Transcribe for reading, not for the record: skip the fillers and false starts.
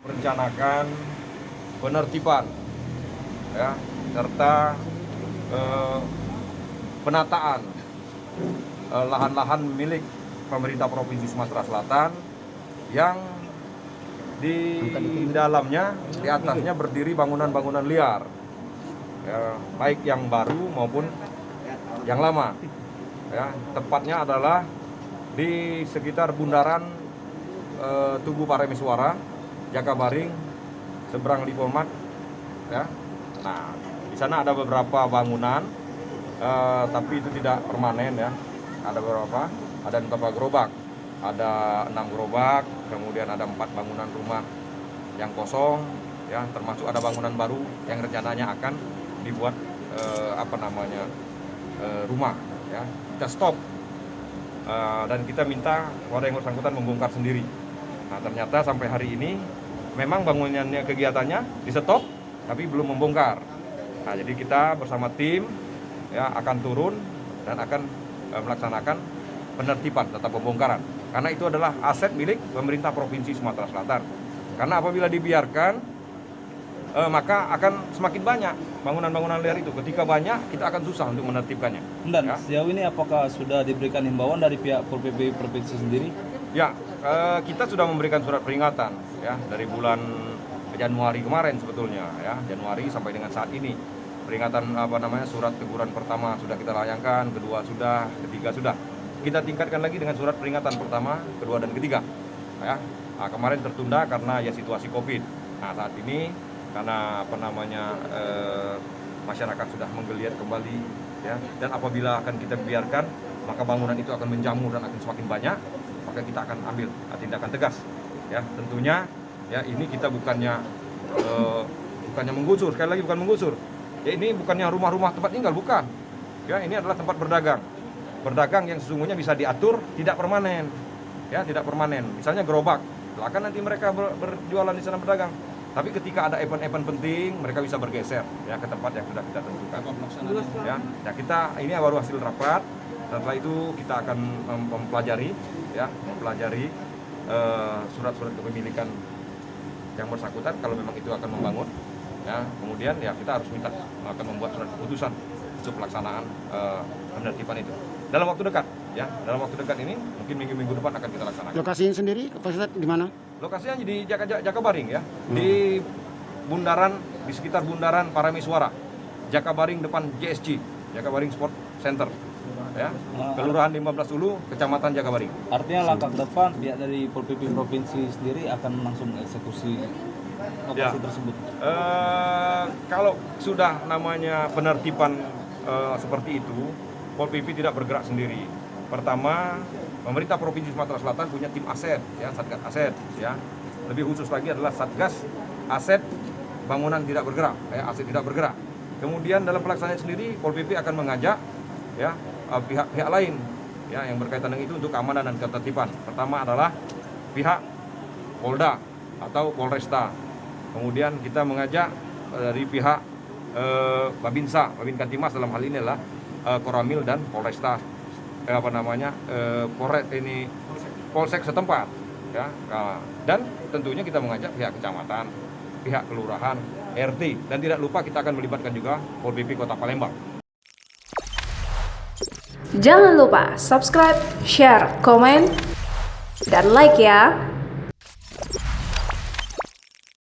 Rencanakan penertiban ya, serta penataan lahan-lahan milik pemerintah Provinsi Sumatera Selatan yang di dalamnya, di atasnya berdiri bangunan-bangunan liar, ya, baik yang baru maupun yang lama. Ya, tepatnya adalah di sekitar bundaran Tugu Paremeswara, Jakabaring, seberang Lipomat. Ya. Nah, di sana ada beberapa bangunan, tapi itu tidak permanen ya. Ada beberapa, ada beberapa gerobak, ada 6 gerobak, kemudian ada 4 bangunan rumah yang kosong, ya, termasuk ada bangunan baru yang rencananya akan dibuat rumah. Ya, kita stop dan kita minta kepada yang bersangkutan membongkar sendiri. Nah, ternyata sampai hari ini memang bangunannya, kegiatannya di stop, tapi belum membongkar. Nah, jadi kita bersama tim ya akan turun dan akan melaksanakan penertiban tetap pembongkaran. Karena itu adalah aset milik pemerintah Provinsi Sumatera Selatan. Karena apabila dibiarkan, maka akan semakin banyak bangunan-bangunan liar itu. Ketika banyak, kita akan susah untuk menertibkannya. Dan ya. sejauh ini apakah sudah diberikan himbauan dari pihak PPP Provinsi sendiri? Ya, kita sudah memberikan surat peringatan ya dari bulan Januari kemarin sebetulnya ya, Januari sampai dengan saat ini. Peringatan surat teguran pertama sudah kita layangkan, kedua sudah, ketiga sudah. Kita tingkatkan lagi dengan surat peringatan pertama, kedua dan ketiga. Ya. Nah, kemarin tertunda karena ya situasi Covid. Nah, saat ini karena masyarakat sudah menggeliat kembali ya, dan apabila akan kita biarkan, maka bangunan itu akan menjamur dan akan semakin banyak, maka kita akan ambil tindakan tegas. Ya, tentunya ya ini kita bukannya menggusur, sekali lagi bukan menggusur. Ya, ini bukannya rumah-rumah tempat tinggal, bukan. Ya, ini adalah tempat berdagang. Berdagang yang sesungguhnya bisa diatur, tidak permanen. Ya, tidak permanen. Misalnya gerobak, silakan nanti mereka berjualan di sana berdagang. Tapi ketika ada event-event penting, mereka bisa bergeser ya ke tempat yang sudah kita tentukan. Ya, kita ini baru hasil rapat. Setelah itu kita akan mempelajari surat-surat kepemilikan yang bersangkutan kalau memang itu akan membangun. Ya, kemudian ya kita harus akan membuat surat keputusan untuk pelaksanaan penertiban itu dalam waktu dekat. Ya, dalam waktu dekat ini mungkin minggu depan akan kita laksanakan. Lokasinya sendiri, Pak, di mana? Lokasinya di Jakabaring ya, di sekitar bundaran Paremeswara, Jakabaring depan JSC, Jakabaring Sport Center. Ya, Kelurahan 15 Ulu, Kecamatan Jakabaring. Artinya langkah depan pihak dari PPP Provinsi sendiri akan langsung eksekusi lokasi tersebut. Kalau sudah namanya penertiban seperti itu, Pol PP tidak bergerak sendiri. Pertama, pemerintah Provinsi Sumatera Selatan punya tim aset, ya, Satgas Aset, ya. Lebih khusus lagi adalah Satgas Aset Bangunan Tidak Bergerak, ya, aset tidak bergerak. Kemudian dalam pelaksanaan sendiri, Pol PP akan mengajak ya pihak-pihak lain ya yang berkaitan dengan itu untuk keamanan dan ketertiban. Pertama adalah pihak Polda atau Polresta. Kemudian kita mengajak dari pihak Babinsa, Babin Kantimas dalam hal ini adalah Koramil dan Polresta Polsek setempat ya. Dan tentunya kita mengajak pihak kecamatan, pihak kelurahan, RT, dan tidak lupa kita akan melibatkan juga Pol PP Kota Palembang. Jangan lupa subscribe, share, komen, dan like ya.